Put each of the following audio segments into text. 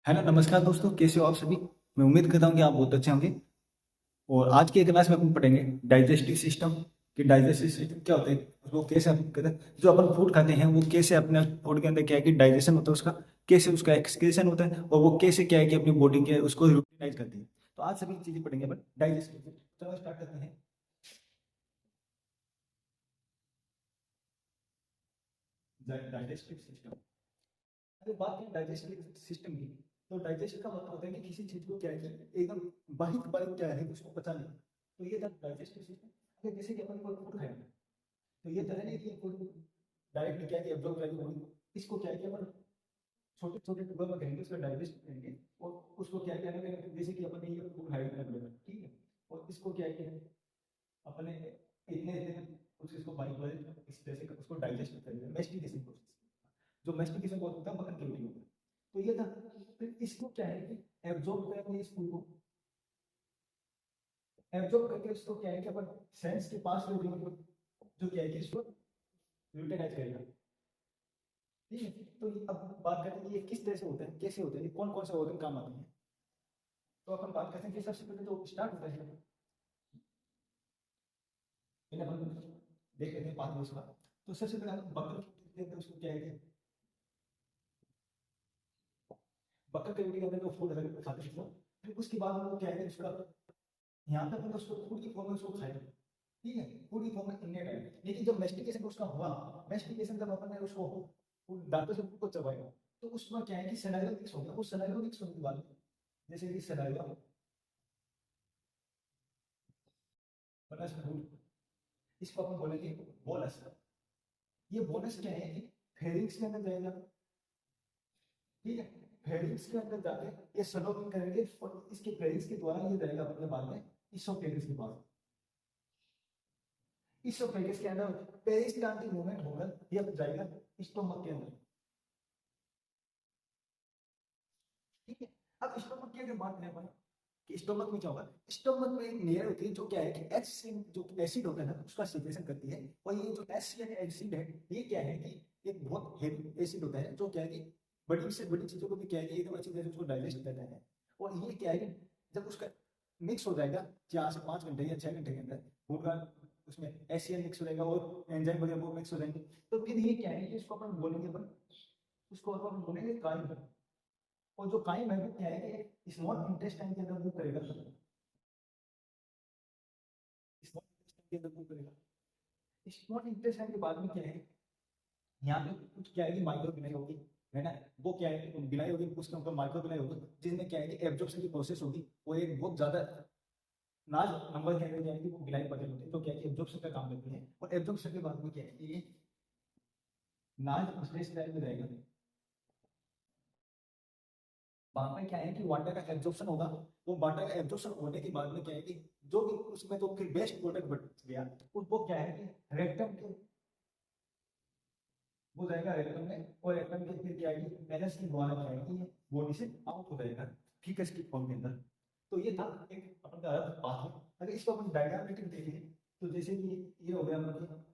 Hello नमस्कार दोस्तों, कैसे हो आप सभी। मैं उम्मीद करता हूँ कि आप बहुत अच्छे होंगे। और आज के क्लास में अपन पढ़ेंगे डाइजेस्टिव सिस्टम। कि डाइजेस्टिव सिस्टम क्या होता है, उसको कैसे अपन करते हैं, जो अपन फूड खाते हैं वो कैसे अपने फूड के अंदर क्या है कि डाइजेशन होता है उसका, कैसे उसका एक्सक्रीशन होता है और वो कैसे क्या है कि अपनी बॉडी के उसको यूटिलाइज करती है। तो आज सभी चीजें पढ़ेंगे अपन डाइजेस्टिव। चलो स्टार्ट करते हैं। Digestive system. अगर बात करें डाइजेस्टिव सिस्टम की, तो डाइजेशन का मतलब होता है कि किसी चीज को क्या है कि एकदम बारीक बारीक क्या है उसको पचा लें। तो ये था डाइजेस्टिव सिस्टम। अगर जैसे कि अपन कोई फूड खाएं, तो ये तो है नहीं कि ये फूड डायरेक्टली क्या है कि एब्जॉर्ब करेंगे बॉडी। इसको क्या है कि अपन छोटे छोटे टुकड़ों में करेंगे, उसको डाइजेस्ट करेंगे और उसको क्या क्या करेंगे, जैसे कि अपन ने ये फूड खाया था, ठीक है। और इसको क्या है कि अपने इतने दिन कुछ इसको बारीक बारीक इस तरह से उसको डाइजेस्ट करेंगे, मेस्टिकेशन प्रोसेस। जो मेस्टिकेशन प्रोसेस होता है मटन के वीडियो में, तो ये था। फिर इसको क्या है कि एब्जॉर्ब करेंगे इस फूड को। एब्जॉर्ब करके इसको क्या है कि अपन सेंस के पास जो जो क्या है कि इसको यूटिलाइज करेगा, ठीक है। तो अब बात करते हैं कि ये किस तरह से होता है, कैसे होता है, कौन कौन से ऑर्गन काम आते हैं। तो अपन बात करते हैं कि सबसे पहले तो स्टार्ट होता है, पहले अपन देख लेते हैं पाँच वर्ष का। तो सबसे पहले हम बकर देखते हैं, उसको क्या है कि बकर के अंदर जो फूड अगर खाते हैं, फिर उसके बाद वो क्या है कि उसका यहाँ पे मतलब उसको फूड की फॉर्म में उसको खाएगा, ठीक है। फूड की फॉर्म में इनने टाइम, लेकिन जब मेस्टिकेशन उसका हुआ, मेस्टिकेशन जब अपन ने उसको दांतों से फूड को चबाया, तो उसमें क्या है कि सलाइवा मिक्स हो गया। वो सलाइवा मिक्स होने के बाद जैसे कि सलाइवा प्लस फूड, इसको अपन बोलेंगे बोनस। ये बोनस क्या है कि फेरिंग्स के अंदर जाएगा, ठीक है। फेरिंग्स के अंदर जाके ये सलोपिंग करेंगे और इसके फेरिंग्स के द्वारा ये जाएगा अपने बाद में इसोफेगस के पास। इसोफेगस के अंदर पेरिस्टाल्टिक मूवमेंट होगा, ये अब जाएगा स्टोमक के अंदर, ठीक है। अब स्टोमक की अगर बात करें अपन कि स्टोमक में क्या होगा, स्टोमक में एक लेयर होती है जो क्या है कि HCl जो एसिड होता है ना उसका सिक्रेशन करती है। और ये जो HCl एसिड है, ये क्या है कि एक बहुत हेवी एसिड होता है जो क्या है कि बड़ी से बड़ी चीजों को भी क्या है कि एकदम अच्छी तरह से उसको डाइजेस्ट करता है। और ये क्या है कि जब उसका मिक्स हो जाएगा 4 से 5 घंटे या 6 घंटे के अंदर पूरा, उसमें HCl मिक्स हो जाएगा और एंजाइम वगैरह वो मिक्स हो जाएंगे, तो फिर ये क्या है कि इसको अपन बोलेंगे अपन, उसको अपन बोलेंगे काइम। और जो काइम है वो क्या है कि स्मॉल इंटेस्टाइन के अंदर मूव करेगा, स्मॉल इंटेस्टाइन के अंदर मूव करेगा। स्मॉल इंटेस्टाइन के बाद में क्या है, यहाँ पे कुछ क्या है कि माइक्रो बिनाई होगी, है ना। वो क्या है कि बिनाई होगी, उसके ऊपर माइक्रो बिनाई होगी, जिसमें क्या है कि एब्जॉर्प्शन की प्रोसेस होगी। वो एक बहुत ज्यादा लार्ज नंबर के अंदर क्या है कि वो बिनाई बदल होते हैं, तो क्या है कि एब्जॉर्प्शन का काम करती है। और एब्जॉर्प्शन के बाद में क्या है कि ये लार्ज स्पेस में रहेगा। बाद में क्या है कि वाटर का एब्जॉर्प्शन होगा। वो वाटर का एब्जॉर्प्शन होने के बाद में क्या है कि जो भी उसमें तो फिर बेस्ट प्रोडक्ट बच गया, वो क्या है कि रेक्टम के वो जाएगा रेक्टम में। और रेक्टम के फिर क्या है कि एनएस की द्वारा क्या है कि ये बॉडी से आउट हो जाएगा फीकस की फॉर्म के अंदर। तो ये था एक अपन का पाथवे। अगर इसको अपन डायग्रामेटिक देखें, तो जैसे कि ये हो गया मतलब,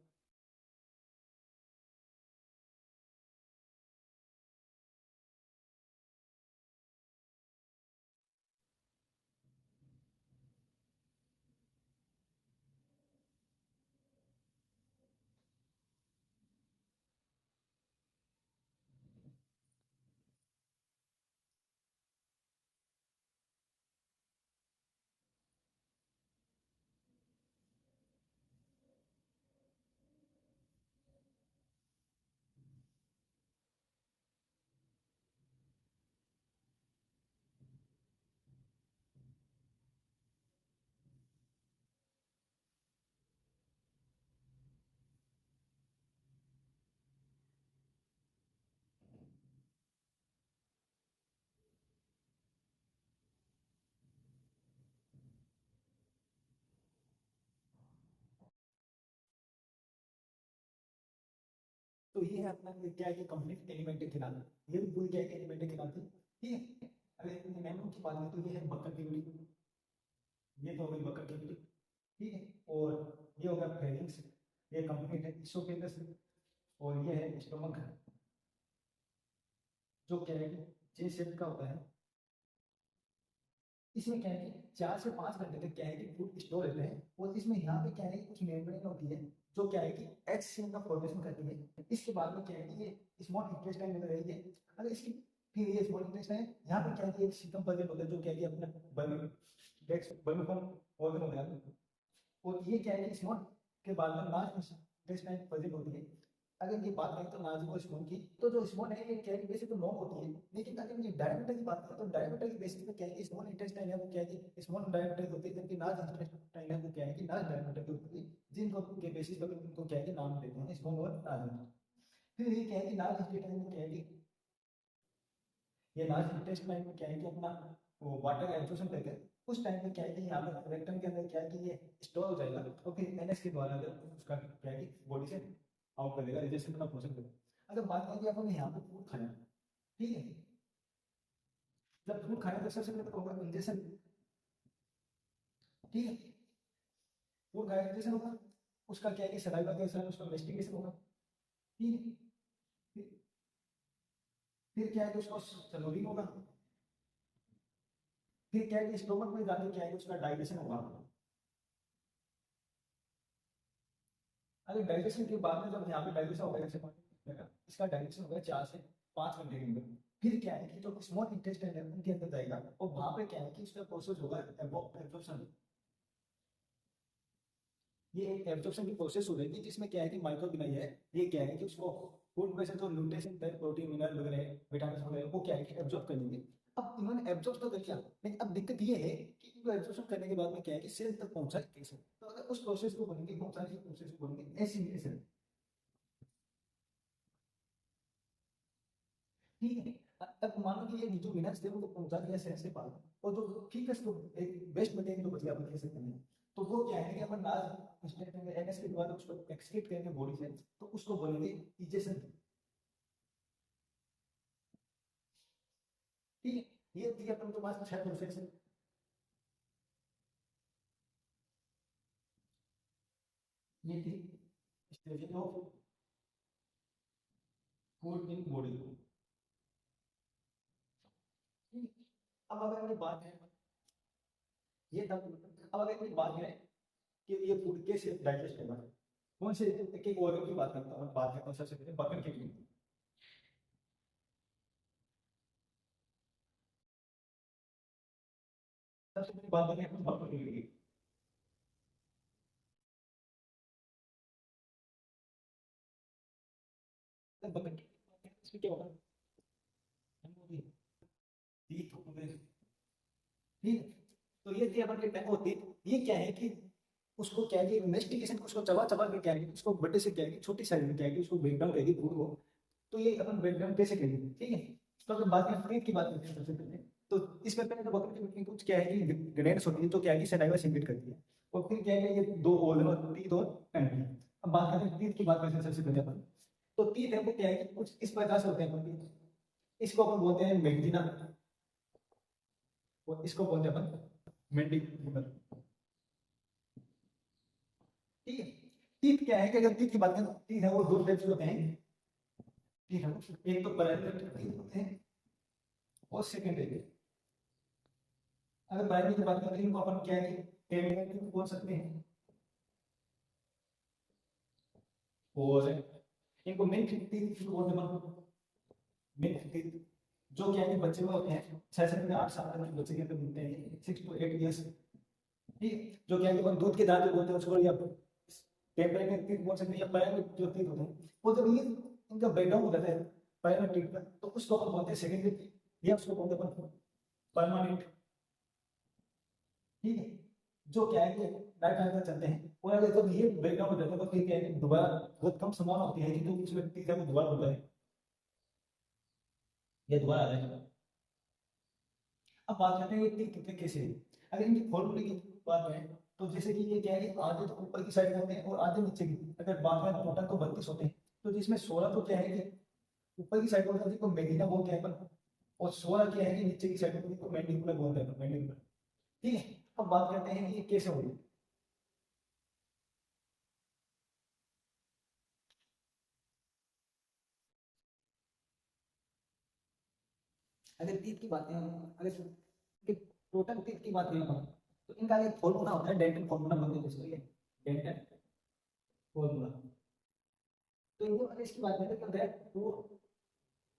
तो ये है अपना क्या है कि कंप्लीट एलिमेंट्री खिलाना। ये भी पूरी क्या है कि एलिमेंट्री खिलाती है, ठीक है। अगर मेमोरी की बात करें तो ये है बकर की वीडियो, ये तो हो गई बकर की वीडियो, ठीक है। और ये हो गया फेरिंग्स, ये कंप्लीट है इसोफेगस। और ये है स्टोमक, जो क्या है कि जे शेप का होता है। इसमें क्या है कि 4 से 5 घंटे तक क्या है कि फूड स्टोर रहते हैं, और इसमें यहाँ पे क्या है कि कुछ मेम्ब्रेन होती है जो क्या है कि HCl का फॉर्मेशन करती है। इसके बाद में क्या है कि ये स्मॉल इंटेस्टाइन में रहेगी। अगर इसकी फिर ये स्मॉल इंटेस्टाइन यहाँ पे क्या है कि एक सीकम पजल होता है जो क्या है कि अपना बर्मिफॉर्म ऑर्गन होता है, और ये क्या है कि स्मॉल के बाद में लार्ज इंटेस्टाइन पजल होती है। अगर ये बात करें तो नाजुक और स्मॉल की, तो जो स्मॉल है ये क्या है कि वैसे तो लॉन्ग होती है, लेकिन अगर ये डायमीटर की बात करें तो डायमीटर की बेसिस पे क्या है कि स्मॉल इंटेस्टाइन है वो क्या है कि स्मॉल डायमीटर की होती है, जबकि लार्ज इंटेस्टाइन है वो क्या है कि लार्ज डायमीटर की होती है, जिनको के बेसिस पर उनको क्या है कि नाम देते हैं स्मॉल और लार्ज। फिर ये क्या है कि लार्ज इंटेस्टाइन में क्या है कि ये लार्ज इंटेस्टाइन में क्या है कि अपना वो वाटर एब्जॉर्प्शन करके उस टाइम पे क्या है कि यहाँ पे रेक्टम के अंदर क्या है कि ये स्टोर हो जाएगा, और फिर एनएस के द्वारा जब उसका क्या है कि बॉडी से आउट कर देगा, रिजेक्शन का प्रोसेस करेगा। अगर बात करें कि अपन यहाँ पे फूड खाया, ठीक है, जब फूड खाया तो सबसे पहले तो होगा इंजेक्शन, ठीक है, फूड खाया इंजेक्शन होगा, उसका क्या है कि सलाइवा के साथ उसका इन्वेस्टिगेशन होगा, ठीक है, फिर फिर क्या है कि उसको सलोलिंग होगा, फिर क्या है कि स्टोमक में जाके क्या है कि उसका डाइजेशन होगा। अगर डाइजेशन के बाद में जब यहाँ पे डाइजेशन होगा जैसे इसका डाइजेशन होगा 4 से 5 घंटे के अंदर, फिर क्या है कि जो स्मॉल इंटेस्टाइन है उनके अंदर जाएगा, और वहां पे क्या है कि उसका प्रोसेस होगा एब्जॉर्प्शन। ये एक एब्जॉर्प्शन की प्रोसेस हो रही है जिसमें क्या है कि माइक्रोबियल है, ये क्या है कि उसको फूड में से जो न्यूट्रिशन प्रोटीन मिनरल वगैरह विटामिन वगैरह वो क्या है कि एब्जॉर्ब कर लेंगे। अब इन्होंने एब्जॉर्ब तो कर लिया, लेकिन अब दिक्कत ये है कि इनको एब्जॉर्प्शन करने के बाद में क्या है कि सेल तक पहुंचा कैसे, तो अगर उस प्रोसेस को बोलेंगे पहुंचाने की प्रोसेस को बोलेंगे एसिमिलेशन, ठीक है। अब मान लो कि ये जो विनर्स थे उनको पहुंचा दिया सेंस के पास, और जो फीकस को एक वेस्ट मटेरियल जो बच गया अपन कह सकते हैं, तो वो क्या है कि अपन लार्ज स्टेट में एनएस के द्वारा उसको एक्सक्रीट करेंगे बॉडी से, तो उसको बोलेंगे इजेशन, ठीक है। ये थी अपन के पास 6 प्रोसेस है। ये थी staging of food in body. अब अगर ये बात है, ये था, अब अगर ये बात है कि ये फूड कैसे डाइजेस्ट होगा, कौन से एक ऑर्गन की बात करता हूँ, बात करता हूँ सबसे पहले बर्गर के लिए। सबसे पहले बात करें अपन बर्गर के लिए। बर्गर इसमें क्या होगा, ठीक है, तो ये थी अपन के टैंक होती, ये क्या है कि उसको क्या है कि इन्वेस्टिगेशन को उसको चबा चबा के क्या है कि उसको बड़े से क्या है कि छोटी साइज में क्या है कि उसको ब्रेक डाउन करेगी फूड को, तो ये अपन ब्रेक डाउन कैसे करेंगे, ठीक है। तो अगर बात करें फ्रीज की बात करते हैं सबसे पहले, तो इसमें पहले तो बकरी की मीट में कुछ क्या है कि ग्रेन्स होती है तो क्या है कि सलाइवा सीक्रेट करती है, और फिर क्या है कि ये दो ओर्गन और टीथ और टंग। अब बात करते हैं टीथ की बात करते हैं सबसे पहले अपन, तो टीथ है वो क्या है कि कुछ इस प्रकार से होते हैं अपन के, इसको अपन बोलते हैं मैगजीना, और इसको बोलते हैं अपन मैंडिबल, ठीक है। टीथ क्या है कि अगर टीथ की बात करें तो टीथ है वो दो टाइप्स होते हैं, ठीक है, एक तो पैरेंटल टीथ होते हैं और सेकेंडरी। अगर प्राइमरी की बात करें तो इनको अपन क्या है कि टेरिटरी टीथ बोल सकते हैं, और इनको मेन टीथ बोलते हैं अपन, मेन टीथ जो क्या है कि बच्चे में होते हैं 6 से 8 साल तक बच्चे के अंदर मिलते हैं, 6 to 8 years, ठीक है, जो क्या है कि अपन दूध के दांत जो बोलते हैं उसको, या टेम्परेरी टीथ बोल सकते हैं, या पैरामिड जो टीथ होते हैं, वो जब ये इनका ब्रेकडाउन हो जाता है पैरामिड टीथ का, तो उसको अपन बोलते हैं सेकेंडरी टीथ, या उसको बोलते हैं अपन परमानेंट, ठीक है, जो क्या है कि लाइफ टाइम तक चलते हैं। और अगर जब ये ब्रेकडाउन हो जाता है तो फिर क्या है कि दोबारा बहुत कम संभावना होती है कि जो उसमें टीथ है वो दोबारा होता है, ये दोबारा आ जाएगा। अब बात करते हैं ये टीथ कितने कैसे हैं। अगर इनकी फॉर्मूले की बात करें तो जैसे कि ये क्या है कि आधे तो ऊपर की साइड होते हैं और आधे नीचे की, अगर बात करें टोटल तो 32 होते हैं, तो जिसमें 16 तो क्या है कि ऊपर की साइड बोलते हैं जिसको मेडिना बोलते हैं अपन, और 16 क्या है कि नीचे की साइड बोलते हैं जिसको मैंडिबुलर बोलते हैं, मैंडिबुलर, ठीक है। अब बात करते हैं कि ये कैसे होगी। अगर टीथ की बात करें, अगर टोटल टीथ की बात करें हम, तो इनका एक फॉर्मूला होता है, डेंटल फॉर्मूला बोलते हैं जिसको, ये डेंटल फॉर्मूला। तो ये अगर इसकी बात करें तो दैट टू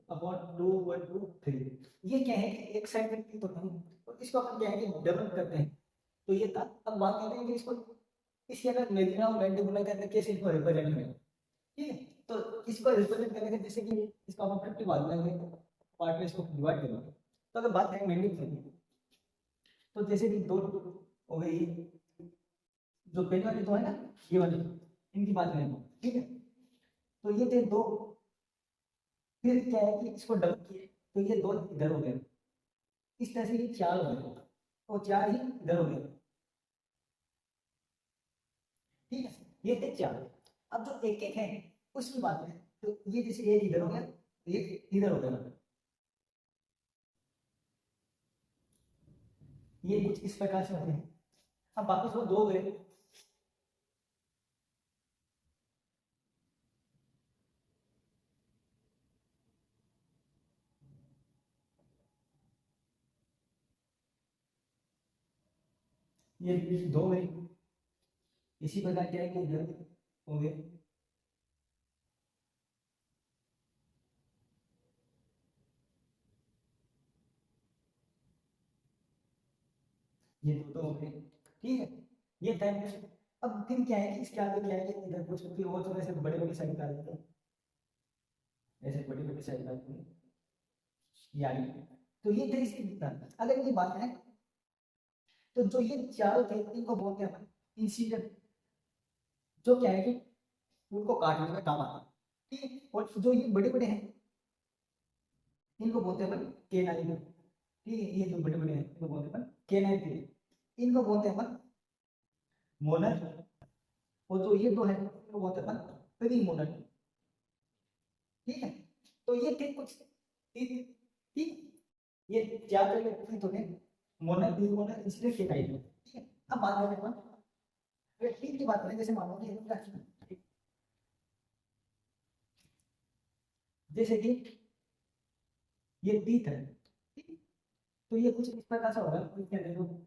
अपॉन 2/2 3, ये क्या है कि एक साइड में टीथ होते हैं, तो इसको अपन क्या है कि डबल करते हैं। तो ये था। अब बात करते हैं कि इसको, इसके अंदर मेलिना और मैंडिबुला के अंदर कैसे इसको रिप्रेजेंट करें। ठीक है, तो इसको रिप्रेजेंट करेंगे जैसे कि इसको अपन 50 बात करेंगे, पार्ट में इसको डिवाइड करेंगे। तो अगर बात करें मैंडिबुला की, तो जैसे कि दो हो गई, जो पहले वाले दो है ना, ये वाले, इनकी बात करें, ठीक है। तो ये थे दो, फिर क्या है कि इसको डबल किए, तो ये दो इधर हो गए, इस तरह से ये चार हो गए, और चार ही इधर हो गए, ठीक है। ये थे चार। अब जो एक एक है उसकी बात है, तो ये जैसे ये इधर हो गया, ये इधर हो गया, ये कुछ इस प्रकार से होते हैं। अब वापस वो दो गए, ये दो गए, इसी प्रकार क्या है कि इधर हो गए, ये दो तो हो गए, ठीक है। ये टाइम, अब फिर क्या है कि इसके आगे क्या है कि इधर कुछ फिर वो थोड़े से बड़े बड़े साइड डाल देते हैं, ऐसे बड़ी बड़ी साइड डाल देते हैं, यानी तो ये थे इसकी विस्तार। अगर ये बात है, तो जो ये चारों थे इनको बोलते हैं इंसिजन, जो क्या है कि उनको काटने में काम आता है, ठीक है। और जो ये बड़े बड़े हैं इनको बोलते हैं अपन केनाइन, ठीक है। ये जो बड़े बड़े हैं इनको बोलते हैं अपन केनाइन, इनको बोलते हैं अपन मोनर, और जो ये दो है इनको बोलते हैं अपन प्रीमोनर, ठीक है। तो ये थे कुछ, ठीक, ठीक, ये चार तरह के टीथ होते हैं, मोनर प्रीमोनर इसलिए केनाइन, ठीक है। अब बात करें अपन, अगर टीथ की बात करें, जैसे मान लो कि जैसे कि ये टीथ है, ठीक है? तो ये कुछ इस प्रकार से होगा, इसके अंदर जो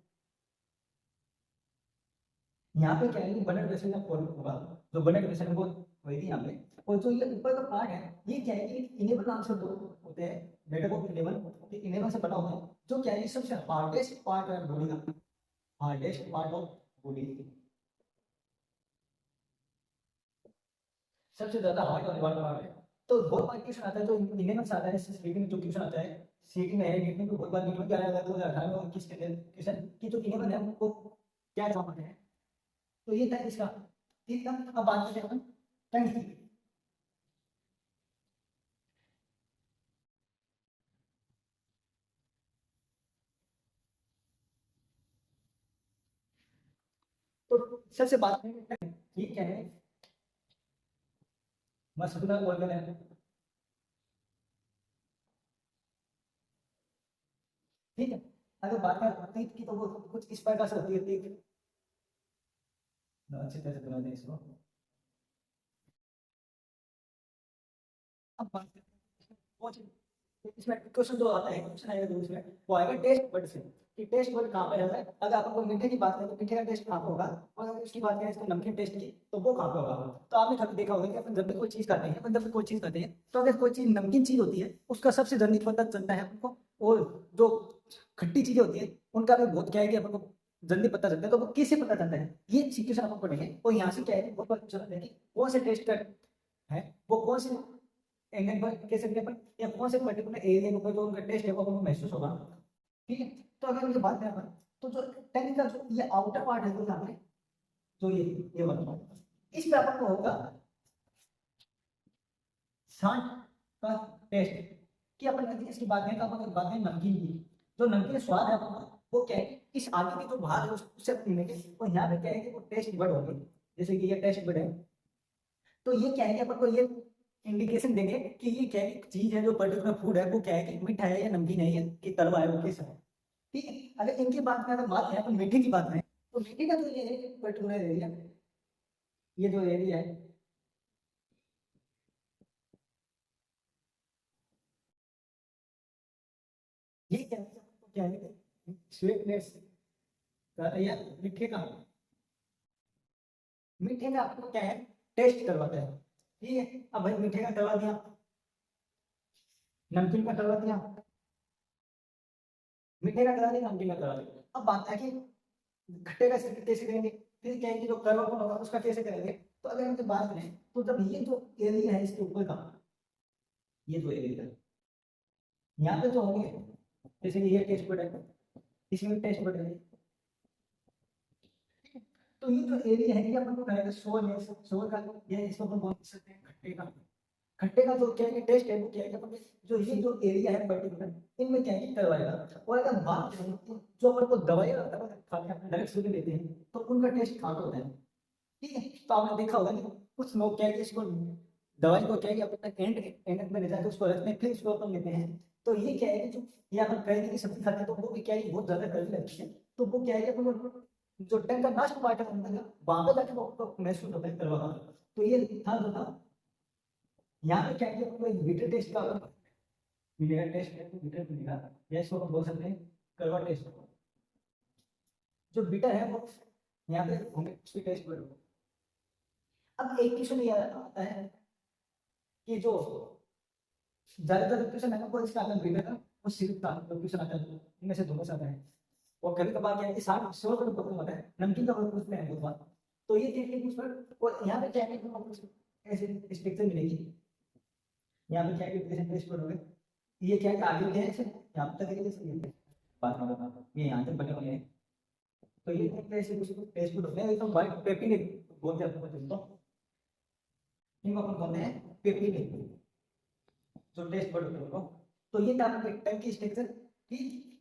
यहाँ पे क्या है कि बनेट वेसल का फॉर्म होगा, जो बनेट वेसल है वो होगी यहाँ पे। और जो ये ऊपर का पार्ट है, ये क्या है कि इनेबल नाम से दो होते हैं, मेटल ऑफ इनेबल, इनेबल से बना होता है, जो क्या है कि सबसे हार्डेस्ट पार्ट है बॉडी का, हार्डेस्ट पार्ट ऑफ बॉडी, सबसे ज्यादा हार्ड वाला पार्ट है। तो बहुत बार क्वेश्चन आता है, जो इनेबल आता है सीटी में, जो क्वेश्चन आता है सीटी में है, नीट में भी बहुत बार, नीट में क्या आया था 2018 में किस क्वेश्चन की, जो इनेबल है उनको क्या जवाब है। तो ये था इसका, ठीक है। अब बात करते हैं अपन टंग की। तो सबसे बात करें, ठीक है, मस्कुलर ऑर्गन है, ठीक है। अगर बात करें तीत की, तो वो कुछ इस प्रकार से होती है तीत, अच्छी तरह से बना दें इसको। अब बात करते हैं वो इसमें क्वेश्चन जो आता है, क्वेश्चन आएगा जो इसमें, वो आएगा टेस्ट बर्ड से, कि टेस्ट बर्ड कहाँ पे रहता है। अगर अपन को मीठे की बात करें तो मीठे का टेस्ट कहाँ पे होगा, और अगर उसकी बात करें इसको नमकीन टेस्ट की, तो वो कहाँ पे होगा। तो आपने कभी देखा होगा कि अपन जब भी कोई चीज खाते हैं, अपन जब भी कोई चीज खाते हैं, तो अगर कोई चीज नमकीन चीज होती है उसका सबसे जल्दी पता चलता है हमको, और जो खट्टी चीजें होती है उनका भी बहुत क्या है कि अपन को जल्दी पता चलता है। तो वो कैसे पता चलता है, ये सिचुएशन अपन पढ़ेंगे, और यहाँ से क्या है बहुत पता चलता है कि कौन से टेस्ट कर है, वो कौन से एंगल पर कह सकते हैं अपन, या कौन से पर्टिकुलर एरिया के ऊपर जो उनका टेस्ट है वो हमको महसूस होगा, ठीक है। तो अगर मुझे बात करें अपन, तो जो टंग का जो ये आउटर पार्ट है, जो यहाँ पे जो ये वाला पार्ट, इस पे अपन को होगा सांड का टेस्ट, कि अपन यदि इसकी बात करें, तो अपन बात करें नमकीन की, जो नमकीन स्वाद है अपन का, वो क्या है कि इस आगे के जो भाग है उससे मिलेंगे, और यहाँ पे क्या है कि वो टेस्ट बड होगी, जैसे कि ये टेस्ट बड है। तो ये क्या है कि अपन को ये इंडिकेशन देंगे कि ये क्या है कि चीज है, जो पर्टिकुलर फूड है वो क्या है कि मीठा है या नमकीन है, या कि तलवा है, वो कैसा है, ठीक है। अगर इनकी बात करें, अगर बात है अपन मीठे की बात करें, तो मीठे का जो ये है पर्टिकुलर एरिया, ये जो एरिया है, ये क्या है, क्या है स्वीटनेस का या मीठे का आपको क्या है, टेस्ट करवाता है। ठीक है, अब भाई मीठे का करवा दिया, नमकीन का करवा दिया, मीठे का करा दिया, नमकीन का करा दिया। अब बात है कि खट्टे का कैसे करेंगे, फिर क्या है कि जो करवा होगा उसका कैसे करेंगे। तो अगर हम बात करें तो जब ये जो एरिया है इसके ऊपर का, ये जो एरिया यहाँ पे जो होंगे, जैसे कि ये टेस्ट बर्ड है, इसमें टेस्ट बर्ड है, तो ये जो एरिया है ये अपन को कहेगा शोर है, शोर का ये इसको अपन बोल सकते हैं खट्टे का। खट्टे का जो क्या है टेस्ट है वो क्या है कि अपन जो ये जो एरिया है पर्टिकुलर इनमें क्या है कि करवाएगा। और अगर बात करें तो जो अपन को दवाई खाते हैं डायरेक्ट सुन लेते हैं तो उनका टेस्ट खाट होता है। ठीक है, तो आपने देखा होगा कि कुछ लोग क्या है कि इसको दवाई को क्या है कि अपने एंड एंड में ले जाकर उसको रखते हैं, फिर उसको अपन लेते हैं। तो ये क्या है कि जो ये अपन करेंगे की सब्जी खाते हैं तो वो भी क्या है कि बहुत ज्यादा गर्मी लगती है, तो वो क्या है कि अपन जो टंग का नाश पार्ट है वहां पे जाके वो आपको महसूस होता है करवा। तो ये था जो था यहाँ पे क्या है कि आपको एक बिटर टेस्ट का विनेगर टेस्ट है, तो बिटर विनेगर या इसको हम बोल सकते हैं करवा टेस्ट। जो बिटर है वो यहाँ पे होंगे स्वीट टेस्ट पर। अब एक क्वेश्चन ये आता है कि जो ज्यादातर क्वेश्चन है वो इसका आता है बिटर का और सिरप का क्वेश्चन आता है, इनमें से दोनों से आता है। और कभी कभार क्या है कि साठ सौ का प्रॉब्लम होता है, नमकीन का प्रॉब्लम उसमें है बहुत बार। तो ये चीज कुछ पर और यहाँ पे क्या है कि आपको ऐसे स्ट्रक्चर मिलेगी, यहाँ पे क्या है कि जैसे टेस्ट करोगे ये क्या है कि आगे है ऐसे यहाँ तक है जैसे ये बात में ये यहाँ तक बने हुए हैं। तो ये ऐसे कुछ टेस्ट होते हैं एकदम वाइट पेपिंग बोलते हैं अपन तो इनको अपन बोलते हैं पेपिंग जो टेस्ट बर्ड होते हैं उनको। तो ये टाइप की स्ट्रक्चर ठीक।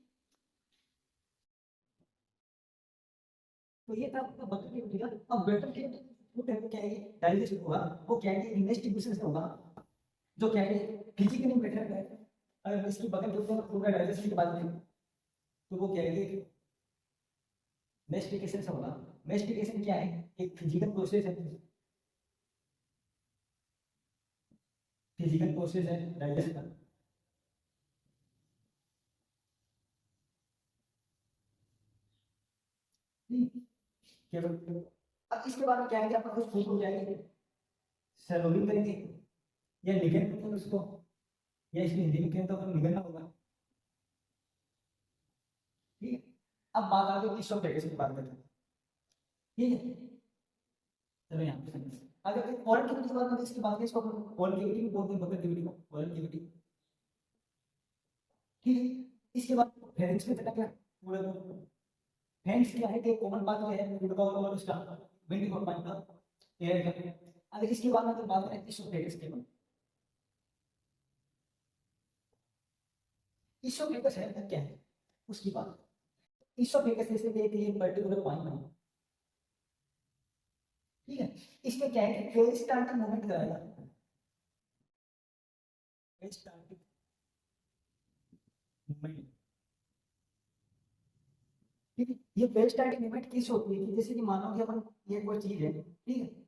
तो ये था आपका बटर की उठेगा। अब बटर के फूड है क्या है डाइजेशन होगा, वो क्या है इन्वेस्टिगेशन से होगा, जो क्या है फिजिकली बेटर है। अगर इसकी बगल में पूरा डाइजेशन की बात करें तो वो क्या है मेस्टिकेशन से होगा। मेस्टिकेशन क्या है, एक फिजिकल प्रोसेस है, फिजिकल प्रोसेस है डाइजेशन का। केवल अब इसके बाद में क्या है कि आपका कुछ फूड हो जाएंगे, सैलोलिंग करेंगे या निगल करेंगे उसको, या इसकी हिंदी में कहें तो अपन निगलना होगा। ठीक है, अब बात आ गई किस ऑफ की बात करते हैं। ठीक है, चलो यहाँ पे अगर फॉरेन कैविटी की बात करें इसकी बात करें इसको फॉरेन कैविटी भी बोलते हैं, बकर कैविटी को फॉरेन कैविटी। ठीक है, इसके बाद फेरेंक्स में चला गया पूरा। फेरेंक्स क्या है कि कॉमन बात है गुड़गांव और उसका बिल्डिंग और पानी का एयर का। अगर इसके बाद में अगर बात करें इसोफेगस के बाद, इसोफेगस है क्या है उसकी बात। इसोफेगस जैसे कि एक पर्टिकुलर पॉइंट है, ठीक है, इसमें क्या है कि पेरिस्टाल्टिक मूवमेंट कराया, पेरिस्टाल्टिक मूवमेंट। ठीक है, ये पेरिस्टाल्टिक मूवमेंट किस होती है कि जैसे कि मानो कि अपन ये कोई चीज है, ठीक है,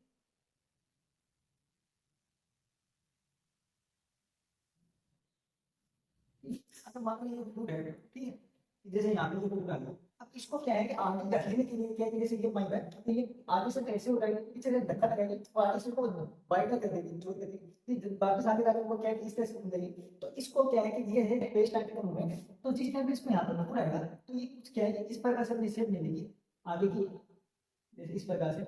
अब मान लो ये फूड है, ठीक है, जैसे यहाँ पे ये फूड आ गया। अब इसको क्या है कि आगे ढकने के लिए क्या है कि जैसे ये पाइप है तो ये आगे से कैसे उठाएगा, पीछे से धक्का लगाएगा और आगे से इसको बाइट कर देगी, जोड़ देगी, फिर वापस आगे जाकर वो क्या है कि इस तरह से घूमेगी। तो इसको क्या है कि ये है पेस्ट टाइप का मूवमेंट है। तो जिस टाइम पे इसमें यहाँ पर ढक्कन आएगा तो ये कुछ क्या है इस प्रकार से अपनी शेप ले लेगी आगे की, जैसे इस प्रकार से,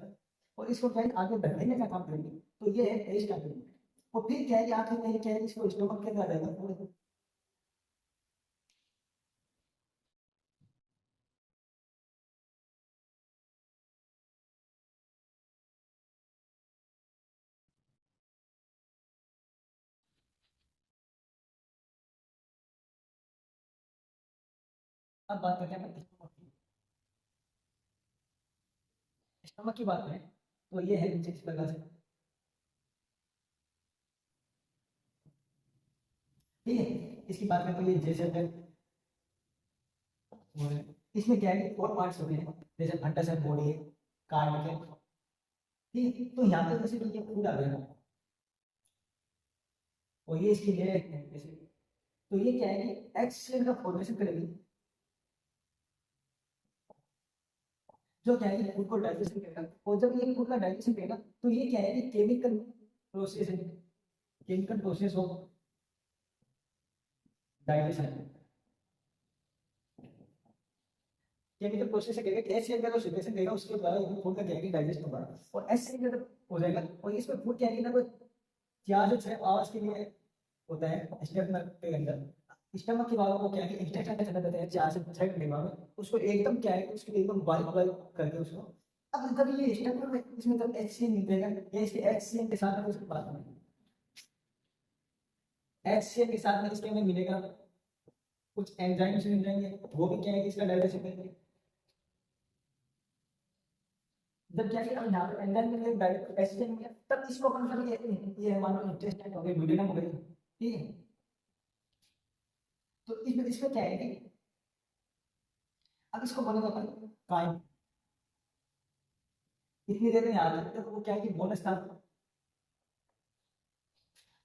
और इसको क्या है आगे बढ़ने का काम करेगी। तो ये है पेस्ट टाइप मूवमेंट। और फिर क्या है कि आखिर में ये क्या है इसको स्टोमक के अंदर आ जाएगा पूरे। अब बात करते हैं स्टमक की बात करें तो ये है नीचे इस प्रकार से। ठीक है, इसकी बात करें तो ये जैसे है और इसमें क्या है कि और पार्ट्स होते हैं जैसे फंटस है, बॉडी है, कार्ड है। ठीक है, तो यहाँ पे जैसे कि ये फूड आ गया और ये इसकी लेयर है जैसे, तो ये क्या है कि एक्स शेल का फॉर्मेशन करेगी। जो क्या है कि फूड को डाइजेशन करेगा, और जब ये फूड का डाइजेशन करेगा तो ये क्या है कि केमिकल प्रोसेस है, chemical process of digestion, chemical process से करेगा कि एचसीएल का जो सिक्रेशन करेगा उसके द्वारा ये फूड का क्या है कि डाइजेस्ट होगा, और एचसीएल जब हो जाएगा और इसमें फूड क्या है कि ना कोई 4 से 6 आवर्स के लिए होता है स्टमक के अंदर, स्टमक के भागों को क्या है कि इंस्टेंट चला जाता है 4 से 6 घंटे बाद, उसको एकदम क्या है कि उसके लिए एकदम बारीक बारीक करके उसको, अब जब ये स्टमक में इसमें जब एचसीएल मिलेगा, ये इसके एचसीएल के साथ में उसकी बात नहीं, एचसीएल के साथ में इसके में मिलेगा कुछ एंजाइम्स मिल जाएंगे, वो भी क्या है कि इसका डाइजेशन करेंगे, जब क्या है कि हम यहाँ पे एंजाइम के लिए डायरेक्ट एचसीएल मिल गया, तब इसको अपन कर ये मान लो इंटेस्टाइन हो गई, ड्यूडेनम हो गई, ठीक है, तो इसमें क्या है कि अब इसको बोलेंगे अपन काइम, इतनी देर में याद रखते तो वो क्या है कि बोनस था,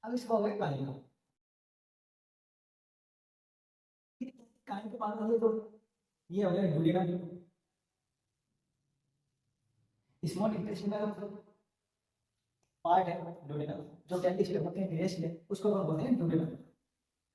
अब इसको हो गया काइम, काइम के बाद में ये तो ये हो गया ड्यूडेनम, स्मॉल इंटेस्टाइन का पार्ट है ड्यूडेनम, जो क्या है कि स्टमक के रेस्ट है उसको अपन बोलते हैं ड्यूडेनम,